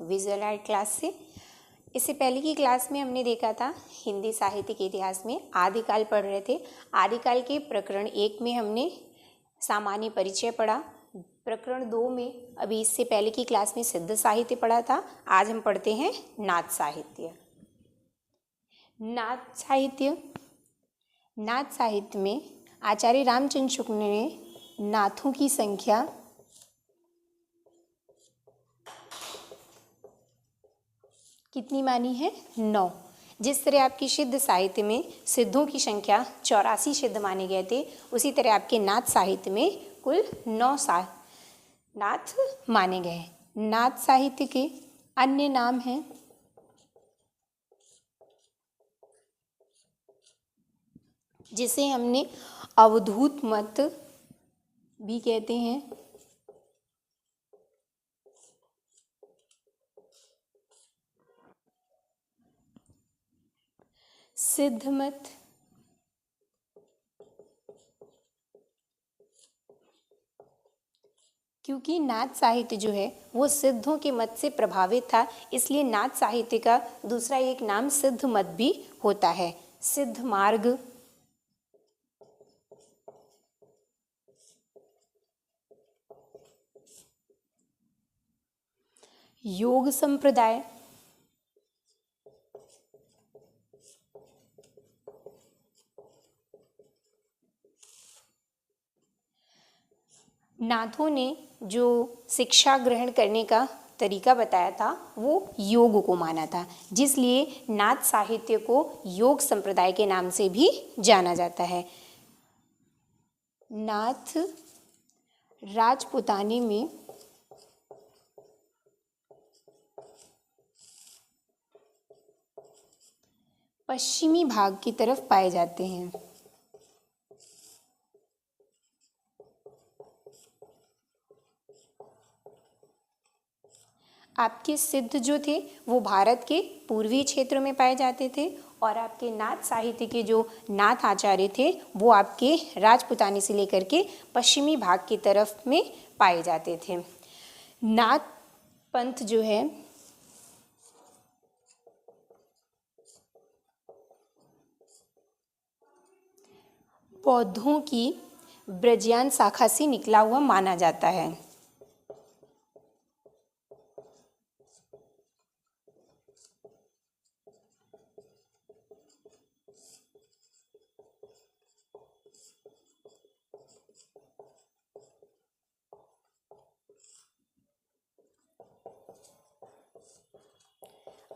Visual art class से। इससे पहले की क्लास में हमने देखा था हिंदी साहित्य के इतिहास में आदिकाल पढ़ रहे थे। आदिकाल के प्रकरण 1 में हमने सामान्य परिचय पढ़ा। प्रकरण 2 में अभी इससे पहले की क्लास में सिद्ध साहित्य पढ़ा था। आज हम पढ़ते हैं नाथ साहित्य। नाथ साहित्य में आचार्य रामचंद्र शुक्ल ने नाथों की संख्या कितनी मानी है? 9। जिस तरह आपकी सिद्ध साहित्य में सिद्धों की संख्या 84 सिद्ध माने गए थे, उसी तरह आपके नाथ साहित्य में कुल 9 नाथ माने गए। नाथ साहित्य के अन्य नाम हैं जिसे हमने अवधूत मत भी कहते हैं, सिद्ध मत, क्योंकि नाथ साहित्य जो है वो सिद्धों के मत से प्रभावित था, इसलिए नाथ साहित्य का दूसरा एक नाम सिद्ध मत भी होता है। सिद्ध मार्ग, योग संप्रदाय, नाथों ने जो शिक्षा ग्रहण करने का तरीका बताया था वो योग को माना था, जिसलिए नाथ साहित्य को योग संप्रदाय के नाम से भी जाना जाता है। नाथ राजपूतानी में पश्चिमी भाग की तरफ पाए जाते हैं। आपके सिद्ध जो थे वो भारत के पूर्वी क्षेत्रों में पाए जाते थे और आपके नाथ साहित्य के जो नाथ आचार्य थे वो आपके राजपूतानी से लेकर के पश्चिमी भाग की तरफ में पाए जाते थे। नाथ पंथ जो है बौद्धों की ब्रजयान शाखा से निकला हुआ माना जाता है।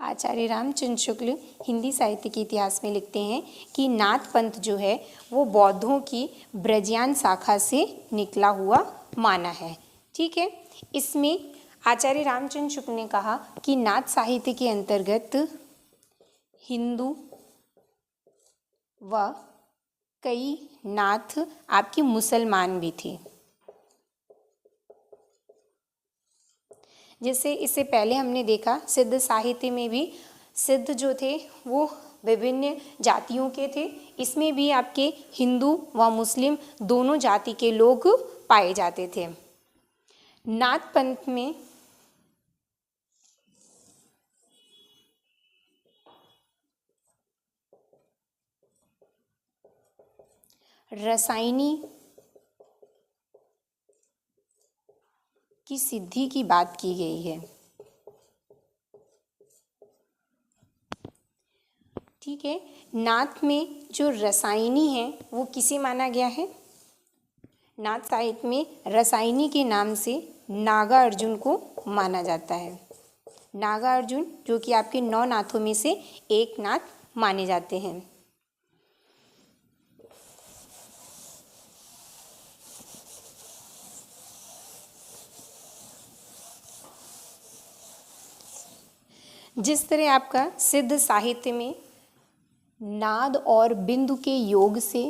आचार्य रामचंद्र शुक्ल हिंदी साहित्य के इतिहास में लिखते हैं कि नाथ पंथ जो है वो बौद्धों की ब्रजयान शाखा से निकला हुआ माना है। ठीक है, इसमें आचार्य रामचंद्र शुक्ल ने कहा कि नाथ साहित्य के अंतर्गत हिंदू व कई नाथ आपके मुसलमान भी थे। जैसे इससे पहले हमने देखा सिद्ध साहित्य में भी सिद्ध जो थे वो विभिन्न जातियों के थे, इसमें भी आपके हिंदू व मुस्लिम दोनों जाति के लोग पाए जाते थे। नाथ पंथ में रसायनी की सिद्धि की बात की गई है। ठीक है, नाथ में जो रसायनी है वो किसे माना गया है? नाथ साहित्य में रसायनी के नाम से नागा अर्जुन को माना जाता है। नागा अर्जुन जो कि आपके 9 नाथों में से एक नाथ माने जाते हैं। जिस तरह आपका सिद्ध साहित्य में नाद और बिंदु के योग से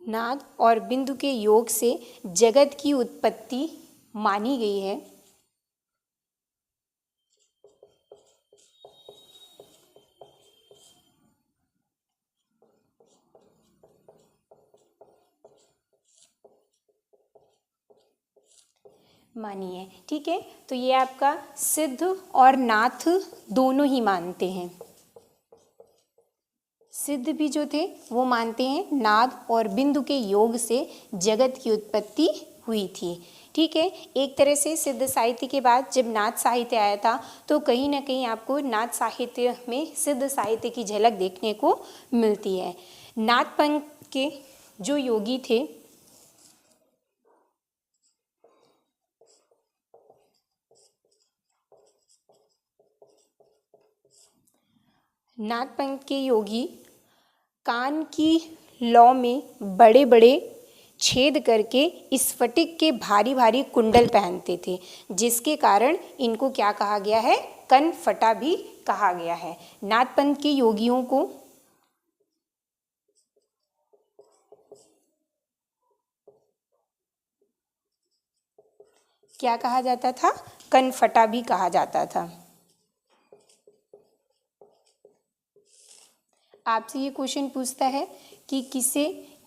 नाद और बिंदु के योग से जगत की उत्पत्ति मानी गई है, मानी है। ठीक है, तो ये आपका सिद्ध और नाथ दोनों ही मानते हैं। सिद्ध भी जो थे वो मानते हैं नाद और बिंदु के योग से जगत की उत्पत्ति हुई थी। ठीक है, एक तरह से सिद्ध साहित्य के बाद जब नाथ साहित्य आया था तो कहीं ना कहीं आपको नाथ साहित्य में सिद्ध साहित्य की झलक देखने को मिलती है। नाथ पंथ के जो योगी थे नाथ पंथ के योगी कान की लौ में बड़े बड़े छेद करके स्फटिक के भारी भारी कुंडल पहनते थे, जिसके कारण इनको क्या कहा गया है, कनफटा भी कहा गया है। नाथ पंथ के योगियों को क्या कहा जाता था, कनफटा भी कहा जाता था। आपसे ये क्वेश्चन पूछता है कि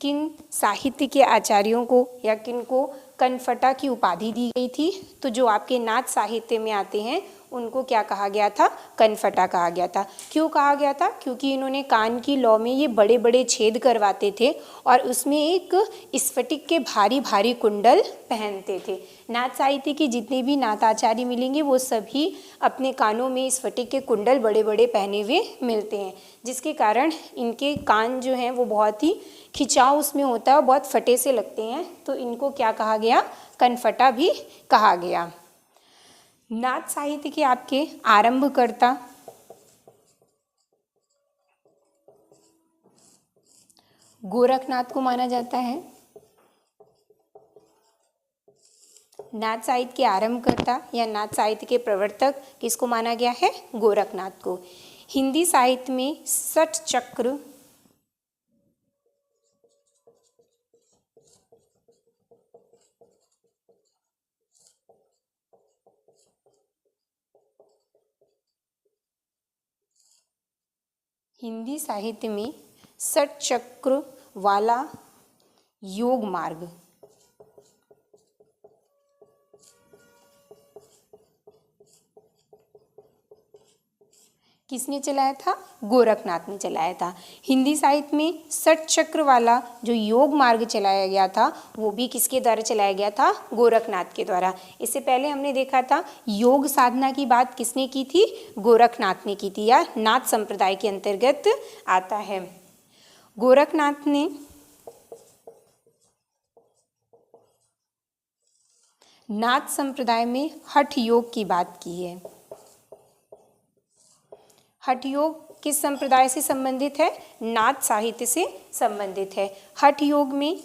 किन साहित्य के आचार्यों को या किन को कनफटा की उपाधि दी गई थी, तो जो आपके नाथ साहित्य में आते हैं उनको क्या कहा गया था, कनफटा कहा गया था। क्यों कहा गया था, क्योंकि इन्होंने कान की लौ में ये बड़े बड़े छेद करवाते थे और उसमें एक स्फटिक के भारी भारी कुंडल पहनते थे। नाथ साहित्य के जितने भी नाथाचार्य मिलेंगे वो सभी अपने कानों में स्फटिक के कुंडल बड़े बड़े पहने हुए मिलते हैं, जिसके कारण इनके कान जो हैं वो बहुत ही खिंचाव उसमें होता है और बहुत फटे से लगते हैं, तो इनको क्या कहा गया, कनफटा भी कहा गया। नाथ साहित्य के आपके आरंभकर्ता गोरखनाथ को माना जाता है। नाथ साहित्य के आरंभकर्ता या नाथ साहित्य के प्रवर्तक किसको माना गया है, गोरखनाथ को। हिंदी साहित्य में षट चक्र हिंदी साहित्य में षट चक्र वाला योग मार्ग किसने चलाया था, गोरखनाथ ने चलाया था। हिंदी साहित्य में षट चक्र वाला जो योग मार्ग चलाया गया था वो भी किसके द्वारा चलाया गया था, गोरखनाथ के द्वारा। इससे पहले हमने देखा था योग साधना की बात किसने की थी, गोरखनाथ ने की थी, या नाथ संप्रदाय के अंतर्गत आता है। गोरखनाथ ने नाथ संप्रदाय में हठ योग की बात की है। हठ योग किस संप्रदाय से संबंधित है, नाथ साहित्य से संबंधित है। हठ योग में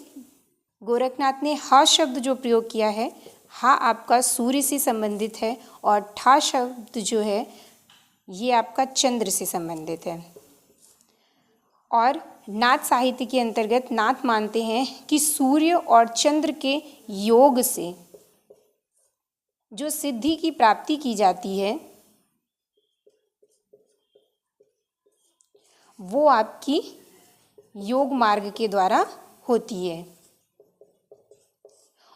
गोरखनाथ ने हा शब्द जो प्रयोग किया है, हा आपका सूर्य से संबंधित है और ठा शब्द जो है ये आपका चंद्र से संबंधित है। और नाथ साहित्य के अंतर्गत नाथ मानते हैं कि सूर्य और चंद्र के योग से जो सिद्धि की प्राप्ति की जाती है वो आपकी योग मार्ग के द्वारा होती है,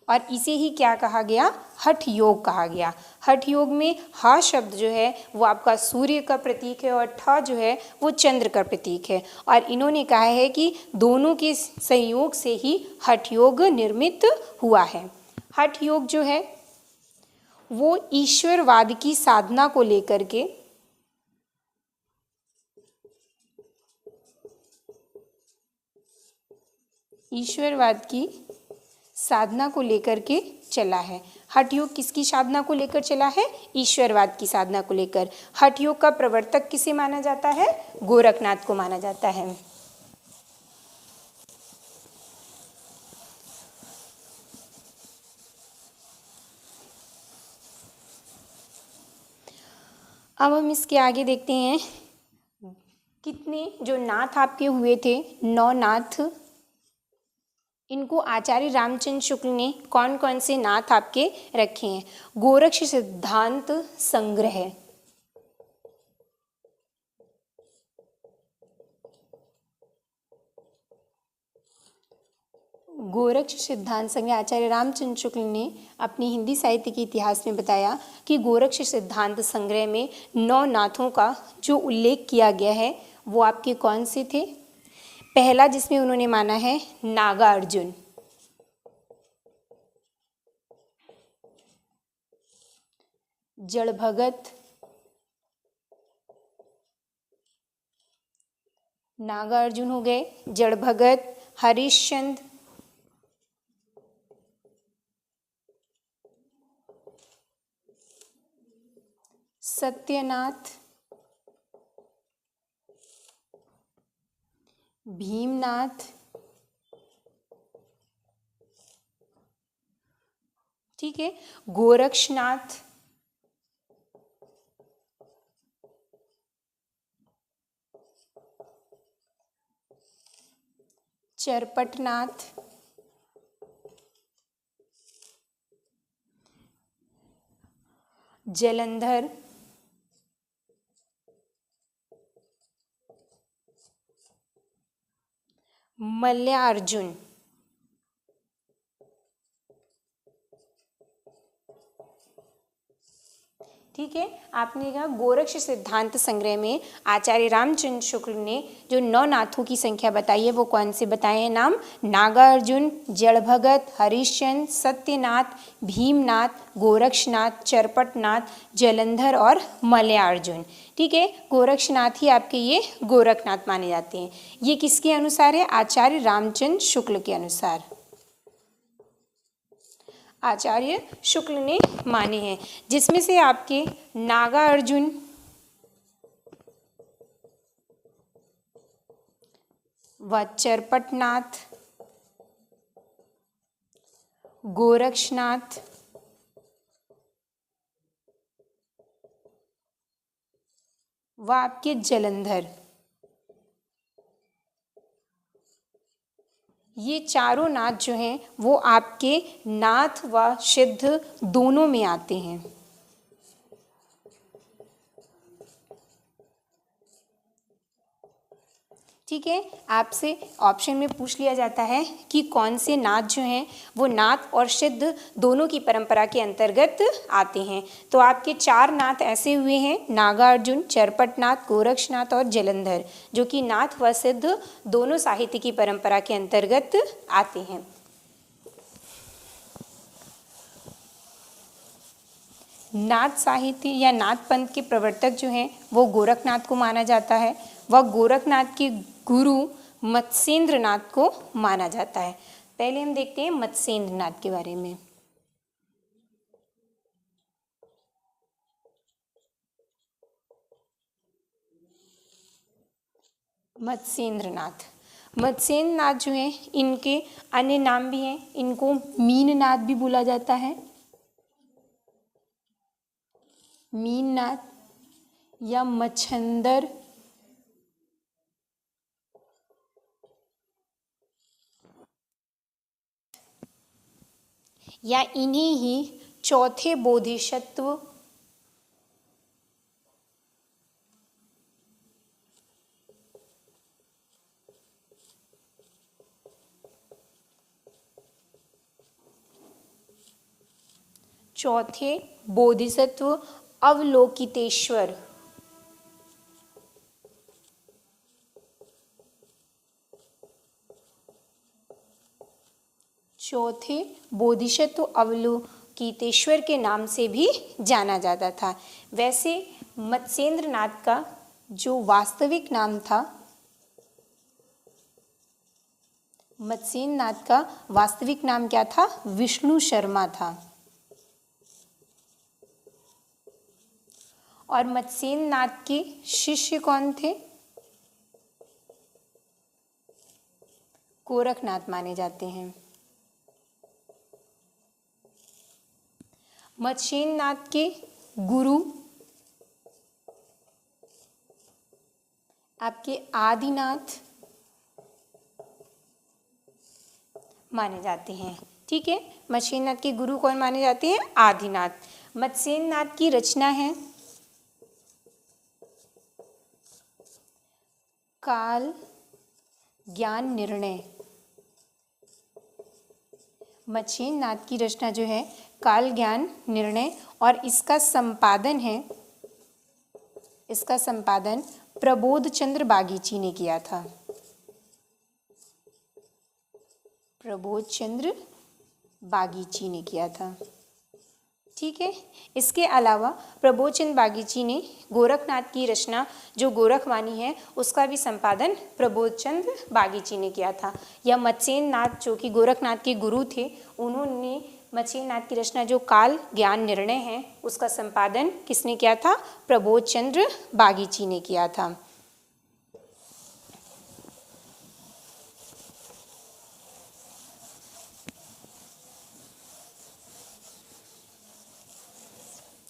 और इसे ही क्या कहा गया, हठ योग कहा गया। हठ योग में हा शब्द जो है वो आपका सूर्य का प्रतीक है और ठा जो है वो चंद्र का प्रतीक है, और इन्होंने कहा है कि दोनों के संयोग से ही हठ योग निर्मित हुआ है। हठ योग जो है वो ईश्वरवाद की साधना को लेकर के ईश्वरवाद की साधना को लेकर के चला है। हठ योग किसकी साधना को लेकर चला है, ईश्वरवाद की साधना को लेकर। हठ योग का प्रवर्तक किसे माना जाता है, गोरखनाथ को माना जाता है। अब हम इसके आगे देखते हैं कितने जो नाथ आपके हुए थे, 9 नाथ, इनको आचार्य रामचंद्र शुक्ल ने कौन कौन से नाथ आपके रखे हैं। गोरक्ष सिद्धांत संग्रह, गोरक्ष सिद्धांत संग्रह आचार्य रामचंद्र शुक्ल ने अपनी हिंदी साहित्य के इतिहास में बताया कि गोरक्ष सिद्धांत संग्रह में 9 नाथों का जो उल्लेख किया गया है वो आपके कौन से थे। पहला जिसमें उन्होंने माना है नागार्जुन, जड़भगत, नागार्जुन हो गए, जड़भगत, हरिश्चंद्र, सत्यनाथ, भीमनाथ, ठीक है, गोरक्षनाथ, चरपटनाथ, जलंधर, मल्ल्यार्जुन, ठीक है। आपने कहा गोरक्ष सिद्धांत संग्रह में आचार्य रामचंद्र शुक्ल ने जो 9 नाथों की संख्या बताई है वो कौन से बताए हैं नाम। नागार्जुन, जड़भगत, हरिश्चंद्र, सत्यनाथ, भीमनाथ, गोरक्षनाथ, चरपटनाथ, जलंधर और मल्ल्यार्जुन, ठीक है। गोरक्षनाथ ही आपके ये गोरखनाथ माने जाते हैं। ये किसके अनुसार है, आचार्य रामचंद्र शुक्ल के अनुसार, आचार्य शुक्ल ने माने हैं। जिसमें से आपके नागार्जुन, व चरपटनाथ, गोरक्षनाथ, व आपके जलंधर, ये चारों नाथ जो हैं वो आपके नाथ व सिद्ध दोनों में आते हैं। ठीक है, आपसे ऑप्शन में पूछ लिया जाता है कि कौन से नाथ जो हैं वो नाथ और सिद्ध दोनों की परंपरा के अंतर्गत आते हैं। तो आपके 4 नाथ ऐसे हुए हैं, नागार्जुन, चरपटनाथ, गोरक्षनाथ और जलंधर, जो कि नाथ व सिद्ध दोनों साहित्य की परंपरा के अंतर्गत आते हैं। नाथ साहित्य या नाथ पंथ के प्रवर्तक जो हैं वो गोरखनाथ को माना जाता है। वह गोरखनाथ के गुरु मत्स्येंद्रनाथ को माना जाता है। पहले हम देखते हैं मत्स्येंद्रनाथ के बारे में। मत्स्येंद्रनाथ, मत्स्येंद्रनाथ जो हैं इनके अन्य नाम भी हैं। इनको मीननाथ भी बोला जाता है, मीननाथ या मच्छंदर, या इन्हीं ही चौथे बोधिसत्व अवलोकितेश्वर, चौथे बोधिसत्व अवलोकितेश्वर के नाम से भी जाना जाता था। वैसे मत्स्येंद्रनाथ का जो वास्तविक नाम था, मत्स्येंद्रनाथ का वास्तविक नाम क्या था, विष्णु शर्मा था। और मत्स्येंद्रनाथ के शिष्य कौन थे, गोरखनाथ माने जाते हैं। मत्स्येंद्रनाथ के गुरु आपके आदिनाथ माने जाते हैं। ठीक है, मत्स्येंद्रनाथ के गुरु कौन माने जाते हैं, आदिनाथ। मत्स्येंद्रनाथ की रचना है काल ज्ञान निर्णय, मचेन नाथ की रचना जो है काल ज्ञान निर्णय, और इसका संपादन प्रबोध चंद्र बागीची ने किया था। प्रबोध चंद्र बागीची ने किया था। ठीक है। इसके अलावा प्रबोध चंद्र बागीची ने गोरखनाथ की रचना जो गोरखवाणी है उसका भी संपादन प्रबोध चंद्र बागीची ने किया था। या मचेन नाथ जो कि गोरखनाथ के गुरु थे, उन्होंने मचेन नाथ की रचना जो काल ज्ञान निर्णय है उसका संपादन किसने किया था? प्रबोध चंद्र बागीची ने किया था।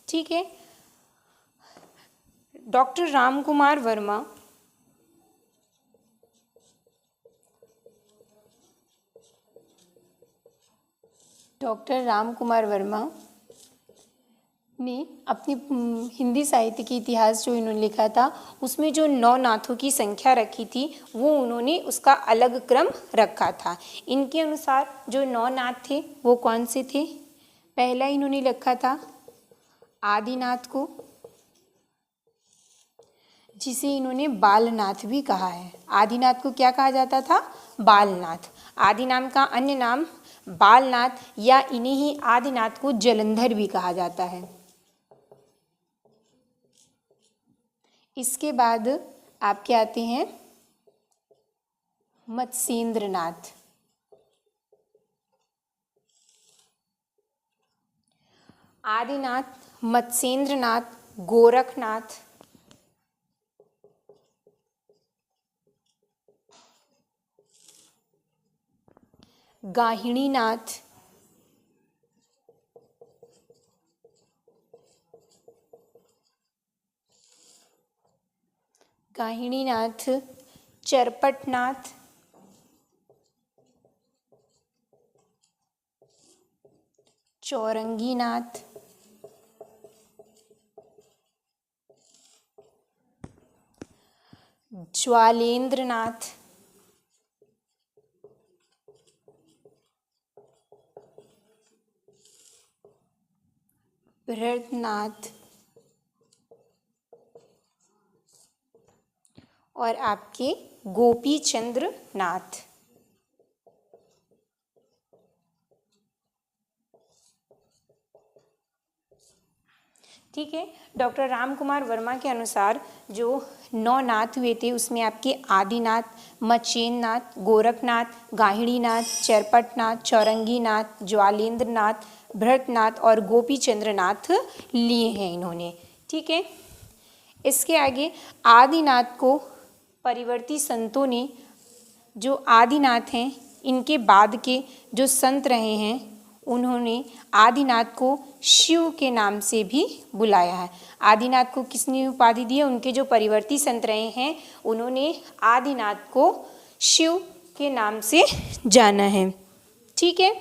ठीक है। डॉक्टर रामकुमार वर्मा ने अपनी हिंदी साहित्य के इतिहास जो इन्होंने लिखा था उसमें जो 9 नाथों की संख्या रखी थी वो उन्होंने उसका अलग क्रम रखा था। इनके अनुसार जो 9 नाथ थे वो कौन से थे? पहला इन्होंने लिखा था आदिनाथ को, जिसे इन्होंने बालनाथ भी कहा है। आदिनाथ को क्या कहा जाता था? बालनाथ। आदि नाम का अन्य नाम बालनाथ, या इन्हीं ही आदिनाथ को जलंधर भी कहा जाता है। इसके बाद आपके आते हैं मत्स्येंद्रनाथ। आदिनाथ, मत्स्येंद्रनाथ, गोरखनाथ, गाहिणीनाथ, चरपटनाथ, चौरंगीनाथ, ज्वालेंद्रनाथ, बृहदनाथ और आपके गोपीचंद्र नाथ। ठीक है। डॉक्टर रामकुमार वर्मा के अनुसार जो 9 नाथ हुए थे उसमें आपके आदिनाथ, मचेननाथ, गोरखनाथ, गाहिणीनाथ, चरपटनाथ, चौरंगीनाथ, ज्वालेंद्रनाथ, बृहदनाथ और गोपीचंद्रनाथ लिए हैं इन्होंने। ठीक है। इसके आगे आदिनाथ को परिवर्ती संतों ने, जो आदिनाथ हैं इनके बाद के जो संत रहे हैं उन्होंने आदिनाथ को शिव के नाम से भी बुलाया है। आदिनाथ को किसने उपाधि दी है? उनके जो परिवर्ती संत रहे हैं उन्होंने आदिनाथ को शिव के नाम से जाना है। ठीक है।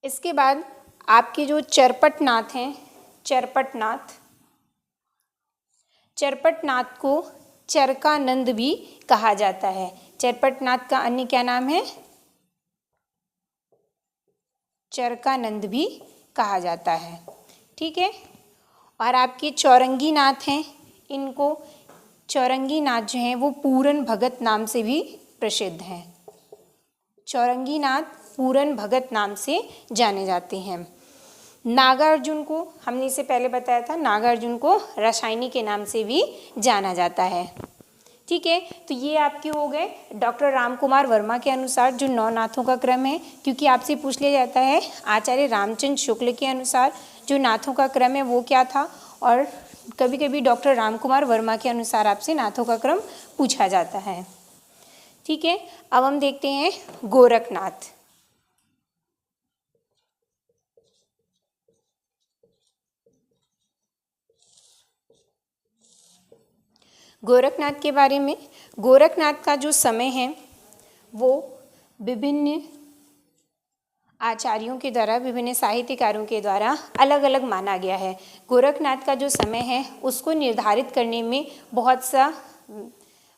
इसके बाद आपके जो चरपटनाथ हैं, चरपटनाथ को चरकानंद भी कहा जाता है। चरपटनाथ का अन्य क्या नाम है? चरकानंद भी कहा जाता है। ठीक है। और आपके चौरंगीनाथ हैं, इनको चौरंगीनाथ जो हैं वो पूरन भगत नाम से भी प्रसिद्ध हैं। चौरंगीनाथ पूरन भगत नाम से जाने जाते हैं। नागार्जुन को हमने इससे पहले बताया था, नागार्जुन को रसायनी के नाम से भी जाना जाता है। ठीक है। तो ये आपके हो गए डॉक्टर रामकुमार वर्मा के अनुसार जो 9 नाथों का क्रम है। क्योंकि आपसे पूछ लिया जाता है आचार्य रामचंद्र शुक्ल के अनुसार जो नाथों का क्रम है वो क्या था, और कभी कभी डॉक्टर रामकुमार वर्मा के अनुसार आपसे नाथों का क्रम पूछा जाता है। ठीक है। अब हम देखते हैं गोरखनाथ। गोरखनाथ के बारे में, गोरखनाथ का जो समय है वो विभिन्न आचार्यों के द्वारा, विभिन्न साहित्यकारों के द्वारा अलग अलग माना गया है। गोरखनाथ का जो समय है उसको निर्धारित करने में बहुत सा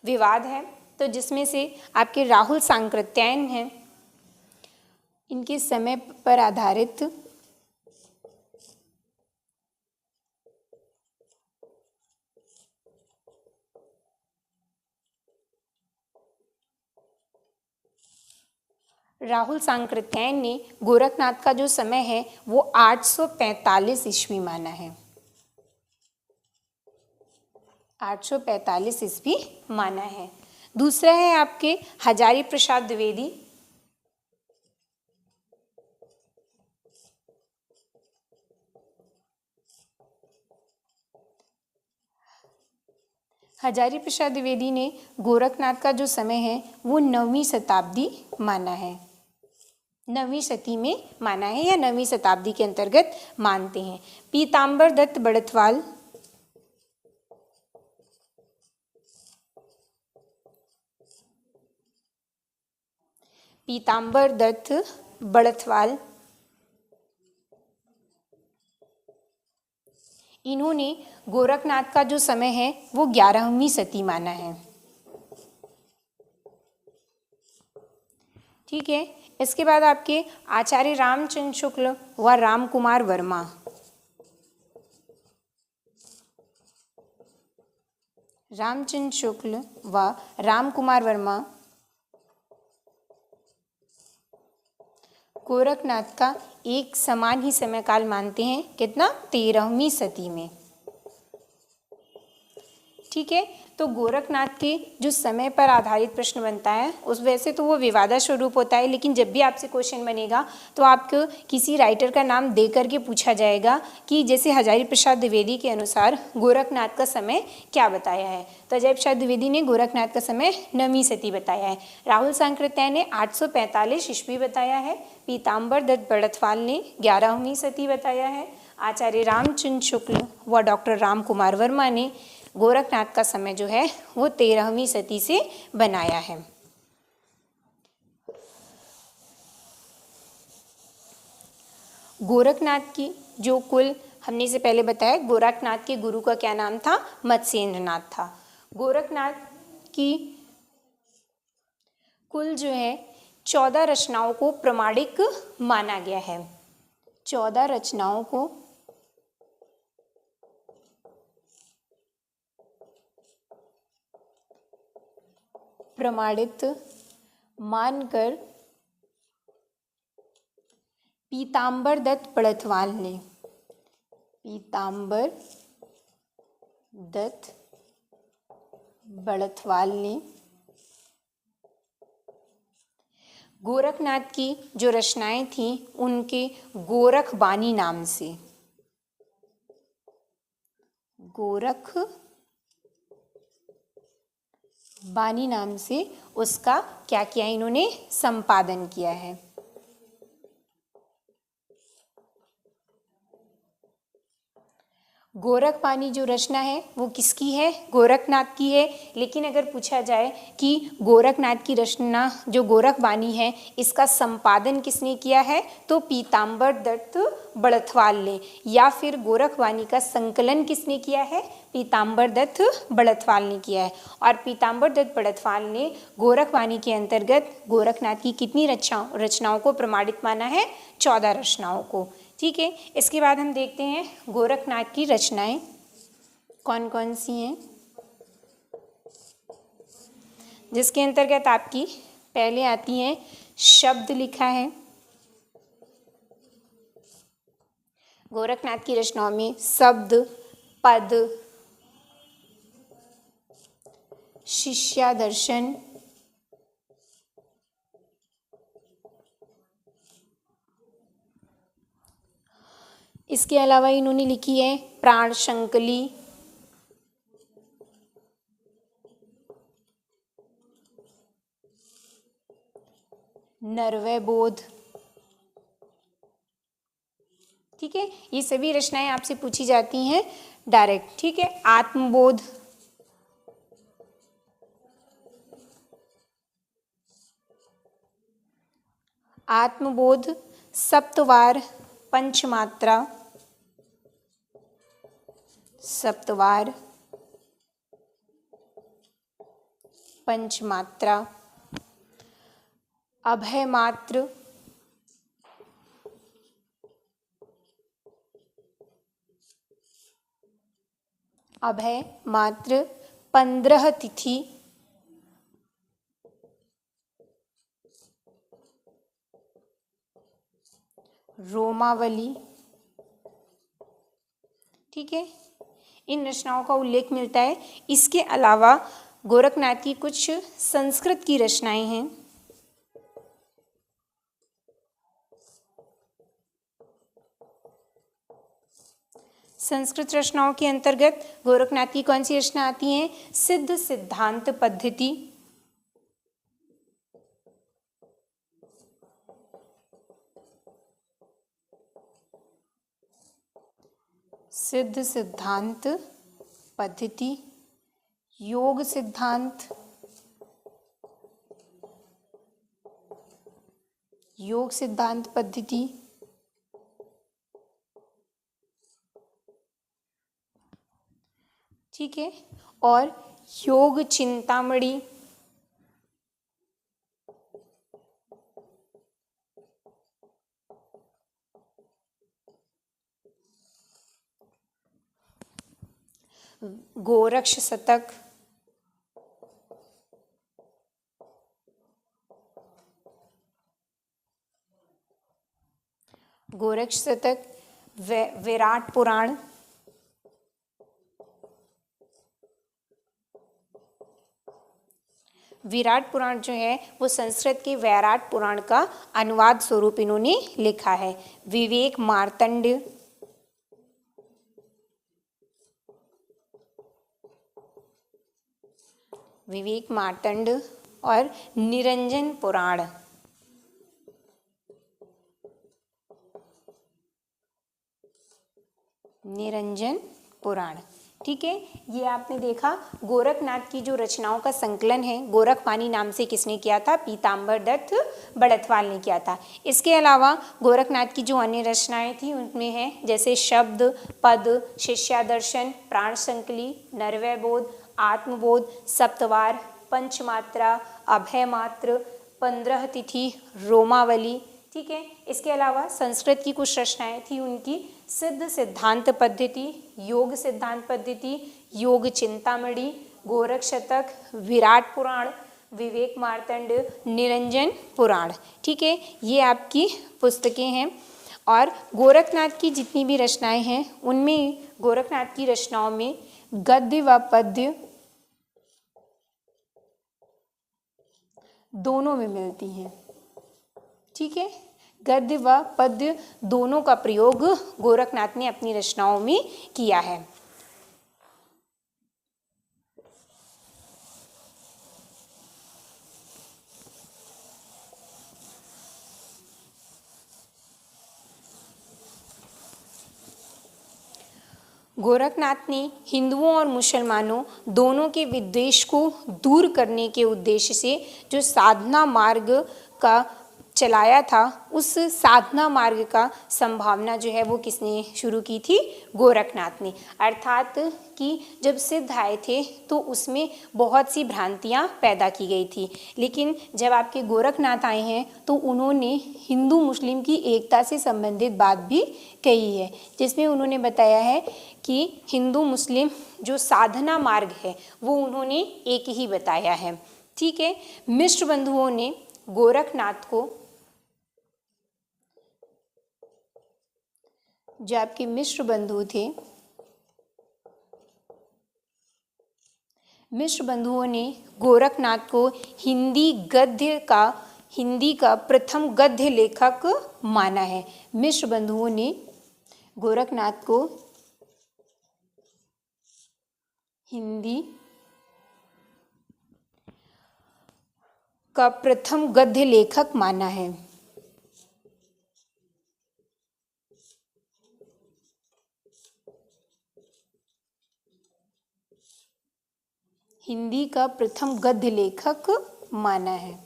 विवाद है। तो जिसमें से आपके राहुल सांकृत्यायन हैं, इनके समय पर आधारित राहुल सांकृत्यायन ने गोरखनाथ का जो समय है वो 845 ईस्वी माना है। 845 ईस्वी माना है। दूसरा है आपके हजारी प्रसाद द्विवेदी। हजारी प्रसाद द्विवेदी ने गोरखनाथ का जो समय है वो 9वीं शताब्दी माना है। 9वीं शती में माना है या 9वीं शताब्दी के अंतर्गत मानते हैं। पीताम्बर दत्त बड़थवाल, पीताम्बर दत्त बड़थवाल, इन्होंने गोरखनाथ का जो समय है वो 11वीं शती माना है। ठीक है। इसके बाद आपके आचार्य रामचंद्र शुक्ल व रामकुमार वर्मा। रामचंद्र शुक्ल व रामकुमार वर्मा गोरखनाथ का एक समान ही समय काल मानते हैं। कितना? 13वीं शती में। ठीक है। तो गोरखनाथ के जो समय पर आधारित प्रश्न बनता है उस वैसे तो वो विवादा स्वरूप होता है, लेकिन जब भी आपसे क्वेश्चन बनेगा तो आपको किसी राइटर का नाम दे करके पूछा जाएगा कि जैसे हजारी प्रसाद द्विवेदी के अनुसार गोरखनाथ का समय क्या बताया है। तो हजारी प्रसाद द्विवेदी ने गोरखनाथ का समय 9वीं शती बताया है। राहुल सांकृत्यायन ने 845 ईस्वी बताया है। पीताम्बर दत्त बड़थवाल ने 11वीं शती बताया है। आचार्य रामचंद्र शुक्ल व डॉक्टर रामकुमार वर्मा ने गोरखनाथ का समय जो है वो 13वीं शती से बनाया है। गोरखनाथ की जो कुल हमने इसे पहले बताया, गोरखनाथ के गुरु का क्या नाम था? मत्स्येंद्रनाथ था। गोरखनाथ की कुल जो है 14 रचनाओं को प्रमाणिक माना गया है। 14 रचनाओं को प्रमाणित मानकर पीताम्बर दत्त बड़थवाल ने गोरखनाथ की जो रचनाएं थी उनके गोरखबानी नाम से उसका क्या किया? इन्होंने संपादन किया है। गोरखबानी जो रचना है वो किसकी है? गोरखनाथ की है। लेकिन अगर पूछा जाए कि गोरखनाथ की रचना जो गोरखबानी है इसका संपादन किसने किया है, तो पीताम्बर दत्त बड़थवाल ने। या फिर गोरखबानी का संकलन किसने किया है? पीताम्बर दत्त बड़थवाल ने किया है। और पीताम्बर दत्त बड़थवाल ने गोरखबानी के अंतर्गत गोरखनाथ की कितनी रचनाओं को प्रमाणित माना है? 14 रचनाओं को। ठीक है। इसके बाद हम देखते हैं गोरखनाथ की रचनाएं कौन कौन सी हैं, जिसके अंतर्गत आपकी पहले आती हैं शब्द लिखा है। गोरखनाथ की रचनाओं में शब्द, पद, शिष्यादर्शन, इसके अलावा इन्होंने लिखी है प्राण शंकली, नरवय बोध। ठीक है। ये सभी रचनाएं आपसे पूछी जाती हैं डायरेक्ट। ठीक है। आत्मबोध, सप्तवार, पंचमात्रा, अभय मात्र, अभय मात्र 15 तिथि, रोमावली। ठीक है, इन रचनाओं का उल्लेख मिलता है। इसके अलावा गोरखनाथ की कुछ संस्कृत की रचनाएं हैं। संस्कृत रचनाओं के अंतर्गत गोरखनाथ की कौन सी रचना आती हैं? सिद्ध सिद्धांत पद्धति, सिद्ध सिद्धांत पद्धति, योग सिद्धांत, योग सिद्धांत पद्धति, ठीक है, और योग चिंतामणि, गोरक्ष शतक, गोरक्ष शतक, विराट पुराण, विराट पुराण जो है वो संस्कृत के वैराट पुराण का अनुवाद स्वरूप इन्होंने लिखा है। विवेक मार्तंड, विवेक मार्तंड और निरंजन पुराण, निरंजन पुराण। ठीक है, ये आपने देखा गोरखनाथ की जो रचनाओं का संकलन है गोरखपानी नाम से किसने किया था? पीताम्बर दत्त बड़थवाल ने किया था। इसके अलावा गोरखनाथ की जो अन्य रचनाएं थी उनमें है जैसे शब्द, पद, शिष्यादर्शन, प्राण संकली, नरवय बोध, आत्मबोध, सप्तवार, पंचमात्रा, अभय मात्र, 15 तिथि, रोमावली। ठीक है, इसके अलावा संस्कृत की कुछ रचनाएं थी उनकी सिद्ध सिद्धांत पद्धति, योग सिद्धांत पद्धति, योग चिंतामणि, गोरख शतक, विराट पुराण, विवेक मार्तंड, निरंजन पुराण। ठीक है, ये आपकी पुस्तकें हैं। और गोरखनाथ की जितनी भी रचनाएं हैं उनमें गोरखनाथ की रचनाओं में गद्य व पद्य दोनों में मिलती हैं। ठीक है, गद्य व पद्य दोनों का प्रयोग गोरखनाथ ने अपनी रचनाओं में किया है। गोरखनाथ ने हिंदुओं और मुसलमानों दोनों के विद्वेष को दूर करने के उद्देश्य से जो साधना मार्ग का चलाया था, उस साधना मार्ग का संभावना जो है वो किसने शुरू की थी? गोरखनाथ ने। अर्थात कि जब सिद्ध आए थे तो उसमें बहुत सी भ्रांतियां पैदा की गई थी, लेकिन जब आपके गोरखनाथ आए हैं तो उन्होंने हिंदू मुस्लिम की एकता से संबंधित बात भी कही है, जिसमें उन्होंने बताया है कि हिंदू मुस्लिम जो साधना मार्ग है वो उन्होंने एक ही बताया है। ठीक है, मिश्र बंधुओं ने गोरखनाथ को, जो आपके मिश्र बंधु थे, मिश्र बंधुओं ने गोरखनाथ को हिंदी का प्रथम गद्य लेखक माना है। मिश्र बंधुओं ने गोरखनाथ को हिंदी का प्रथम गद्य लेखक माना है। हिंदी का प्रथम गद्य लेखक माना है।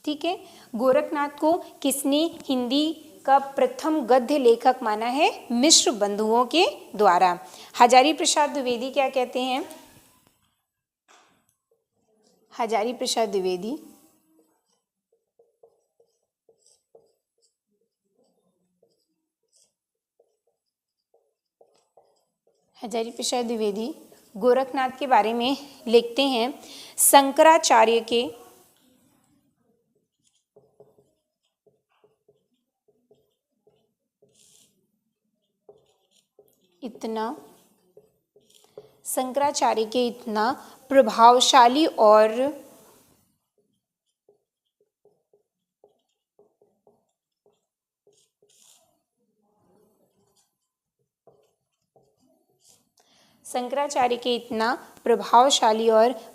ठीक है, गोरखनाथ को किसने हिंदी का प्रथम गद्य लेखक माना है? मिश्र बंधुओं के द्वारा। हजारी प्रसाद द्विवेदी क्या कहते हैं? हजारी प्रसाद द्विवेदी हजारी प्रसाद द्विवेदी गोरखनाथ के बारे में लिखते हैं, शंकराचार्य के इतना प्रभावशाली और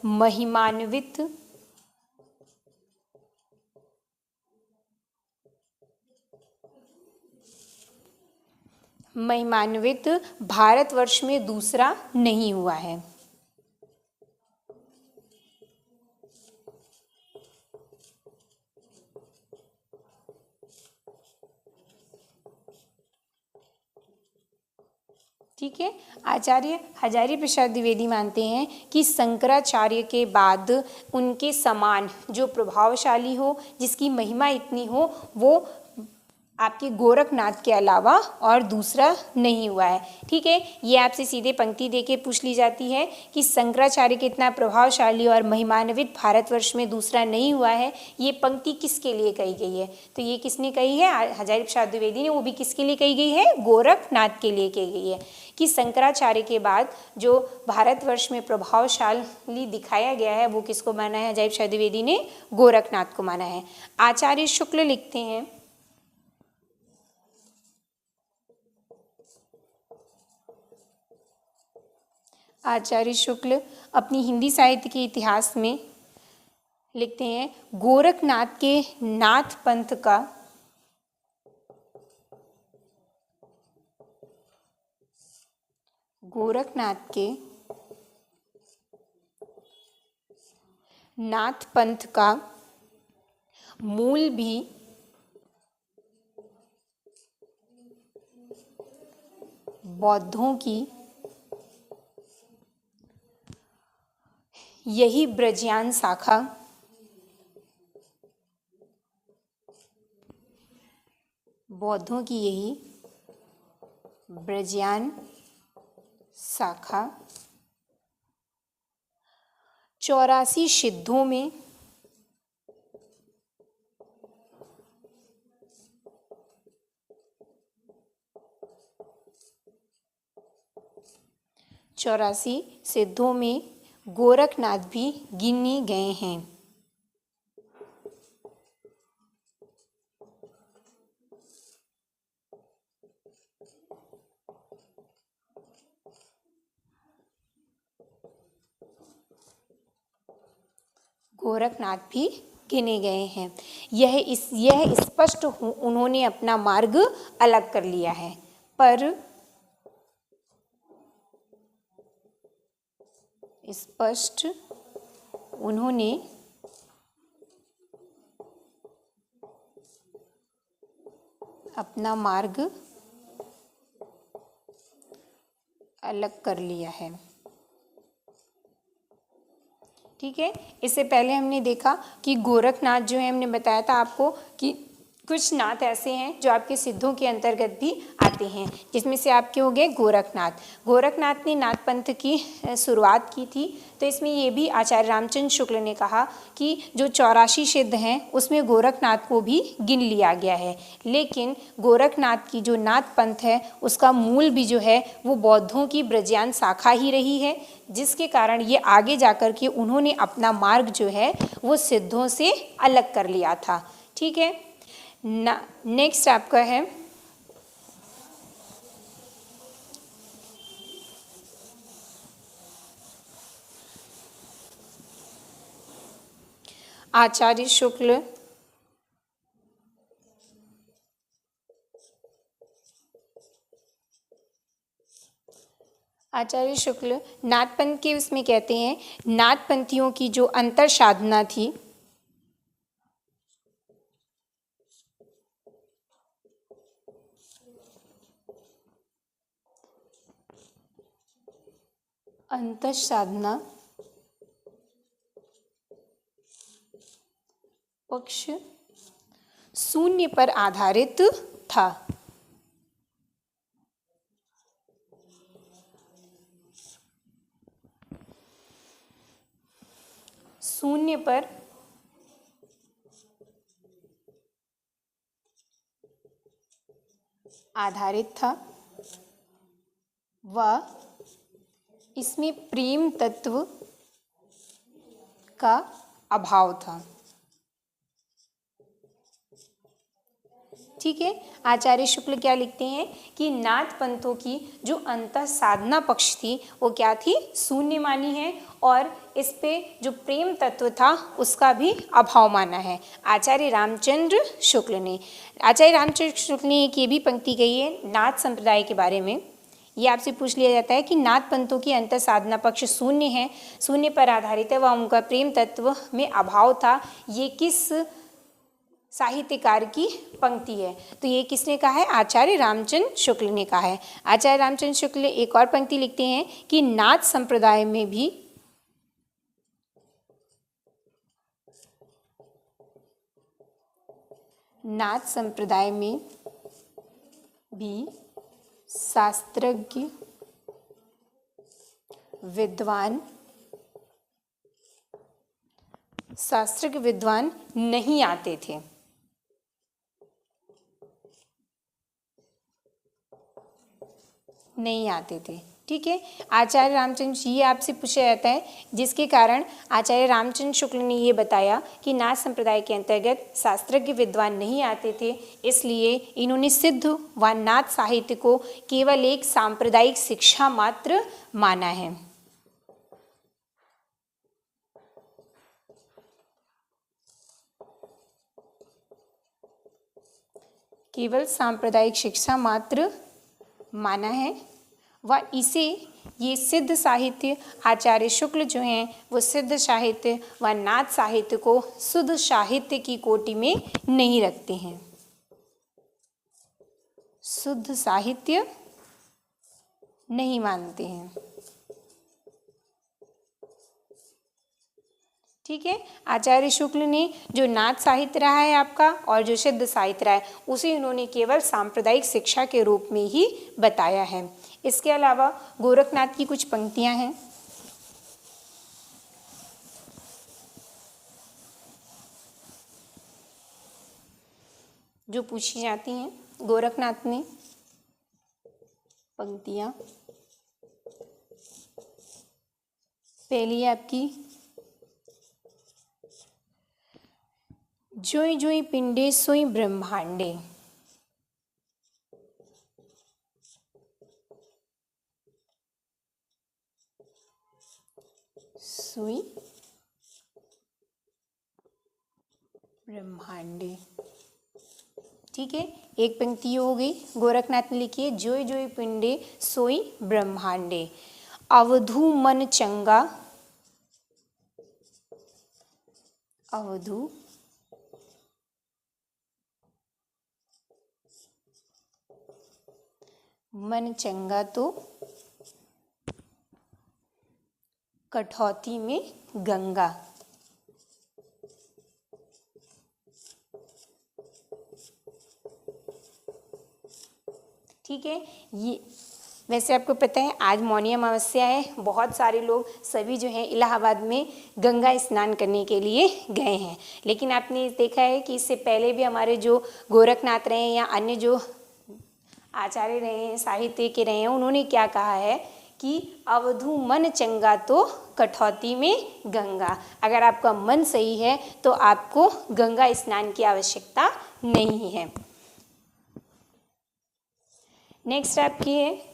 महिमान्वित भारतवर्ष में दूसरा नहीं हुआ है। ठीक है, आचार्य हजारी प्रसाद द्विवेदी मानते हैं कि शंकराचार्य के बाद उनके समान जो प्रभावशाली हो, जिसकी महिमा इतनी हो, वो आपके गोरखनाथ के अलावा और दूसरा नहीं हुआ है। ठीक है, ये आपसे सीधे पंक्ति देके पूछ ली जाती है कि शंकराचार्य के इतना प्रभावशाली और महिमान्वित भारतवर्ष में दूसरा नहीं हुआ है, ये पंक्ति किसके लिए कही गई है? तो ये किसने कही है? हजारी प्रसाद द्विवेदी ने। वो भी किसके लिए कही गई है? गोरखनाथ के लिए कही गई है कि शंकराचार्य के बाद जो भारतवर्ष में प्रभावशाली दिखाया गया है वो किसको माना है? हजारी प्रसाद द्विवेदी ने गोरखनाथ को माना है। आचार्य शुक्ल लिखते हैं, आचार्य शुक्ल अपनी हिंदी साहित्य के इतिहास में लिखते हैं, गोरखनाथ के नाथ पंथ का मूल भी बौद्धों की यही ब्रजयान शाखा शाखा 84 सिद्धों में गोरखनाथ भी गिने गए हैं। गोरखनाथ भी गिने गए हैं। यह स्पष्ट उन्होंने अपना मार्ग अलग कर लिया है, पर स्पष्ट उन्होंने अपना मार्ग अलग कर लिया है। ठीक है, इससे पहले हमने देखा कि गोरखनाथ जो है, हमने बताया था आपको कि कुछ नाथ ऐसे हैं जो आपके सिद्धों के अंतर्गत भी आते हैं, जिसमें से आपके हो गए गोरखनाथ। गोरखनाथ ने नाथ पंथ की शुरुआत की थी, तो इसमें ये भी आचार्य रामचंद्र शुक्ल ने कहा कि जो 84 सिद्ध हैं उसमें गोरखनाथ को भी गिन लिया गया है। लेकिन गोरखनाथ की जो नाथ पंथ है उसका मूल भी जो है वो बौद्धों की ब्रजयान शाखा ही रही है, जिसके कारण ये आगे जाकर के उन्होंने अपना मार्ग जो है वो सिद्धों से अलग कर लिया था। ठीक है, नेक्स्ट आपका है आचार्य शुक्ल नाथपंथ के उसमें कहते हैं, नाथपंथियों की जो अंतर साधना थी, अंतर साधना पक्ष शून्य पर आधारित था। शून्य पर आधारित था व इसमें प्रेम तत्व का अभाव था। ठीक है, आचार्य शुक्ल क्या लिखते हैं कि नाथ पंथों की जो अंतः साधना पक्ष थी वो क्या थी, शून्य मानी है, और इस पे जो प्रेम तत्व था उसका भी अभाव माना है आचार्य रामचंद्र शुक्ल ने। आचार्य रामचंद्र शुक्ल ने एक ये भी पंक्ति कही है नाथ संप्रदाय के बारे में। ये आपसे पूछ लिया जाता है कि नाथ पंथों की अंतर साधना पक्ष शून्य है, शून्य पर आधारित है व उनका प्रेम तत्व में अभाव था। ये किस साहित्यकार की पंक्ति है? तो ये किसने कहा है? आचार्य रामचंद्र शुक्ल ने कहा है। आचार्य रामचंद्र शुक्ल एक और पंक्ति लिखते हैं कि नाथ संप्रदाय में भी शास्त्रज्ञ विद्वान नहीं आते थे। ठीक है, आचार्य रामचंद्र जी आपसे पूछा जाता है जिसके कारण आचार्य रामचंद्र शुक्ल ने ये बताया कि नाथ संप्रदाय के अंतर्गत शास्त्रज्ञ विद्वान नहीं आते थे, इसलिए इन्होंने सिद्ध व नाथ साहित्य को केवल एक सांप्रदायिक शिक्षा मात्र माना है। केवल सांप्रदायिक शिक्षा मात्र माना है व इसे ये सिद्ध साहित्य आचार्य शुक्ल जो हैं वो सिद्ध साहित्य व नाथ साहित्य को शुद्ध साहित्य की कोटि में नहीं रखते हैं। शुद्ध साहित्य नहीं मानते हैं। ठीक है, आचार्य शुक्ल ने जो नाथ साहित्य रहा है आपका और जो सिद्ध साहित्य रहा है उसे उन्होंने केवल सांप्रदायिक शिक्षा के रूप में ही बताया है। इसके अलावा गोरखनाथ की कुछ पंक्तियां हैं जो पूछी जाती हैं। गोरखनाथ ने पंक्तियां, पहली आपकी जोई जोई पिंडे सोई ब्रह्मांडे, सोई ब्रह्मांडे। ठीक है, एक पंक्ति हो गई। गोरखनाथ ने लिखी है जोई जोई पिंडे सोई ब्रह्मांडे, अवधू मन चंगा, अवधू मन चंगा तो कठौती में गंगा। ठीक है, ये वैसे आपको पता है आज मौनी अमावस्या है, बहुत सारे लोग सभी जो हैं इलाहाबाद में गंगा स्नान करने के लिए गए हैं, लेकिन आपने देखा है कि इससे पहले भी हमारे जो गोरखनाथ रहे हैं या अन्य जो आचार्य रहे हैं, साहित्य के रहे हैं, उन्होंने क्या कहा है कि अवधू मन चंगा तो कठौती में गंगा। अगर आपका मन सही है तो आपको गंगा स्नान की आवश्यकता नहीं है। नेक्स्ट आपकी है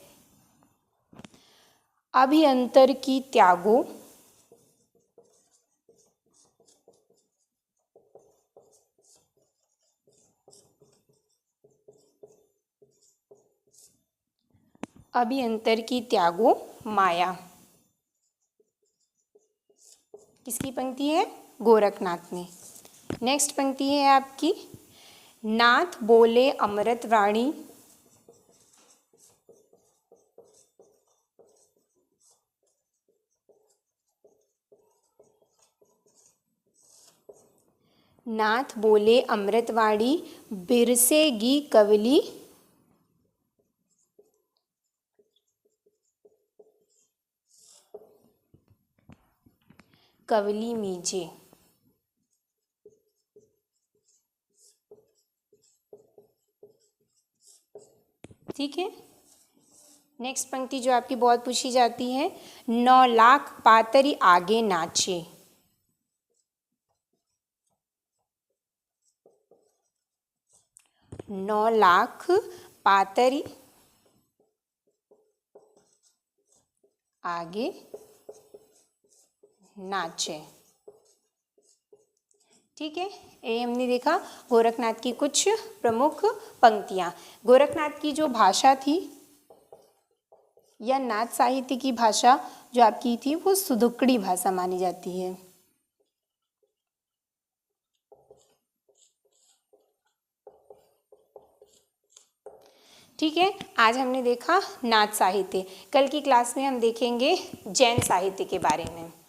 अभिअंतर की त्यागो, अभिअंतर की त्यागो माया। किसकी पंक्ति है? गोरखनाथ ने। नेक्स्ट पंक्ति है आपकी नाथ बोले अमृत वाणी, नाथ बोले अमृतवाणी बिरसेगी कवली, कवली मीजे। ठीक है। नेक्स्ट पंक्ति जो आपकी बहुत पूछी जाती है, 9 लाख पातरी आगे नाचे। 9 लाख पातरी आगे नाचे। ठीक है, ये हमने देखा गोरखनाथ की कुछ प्रमुख पंक्तियाँ। गोरखनाथ की जो भाषा थी या नाथ साहित्य की भाषा जो आपकी थी वो सुदुक्कड़ी भाषा मानी जाती है। ठीक है, आज हमने देखा नाथ साहित्य। कल की क्लास में हम देखेंगे जैन साहित्य के बारे में।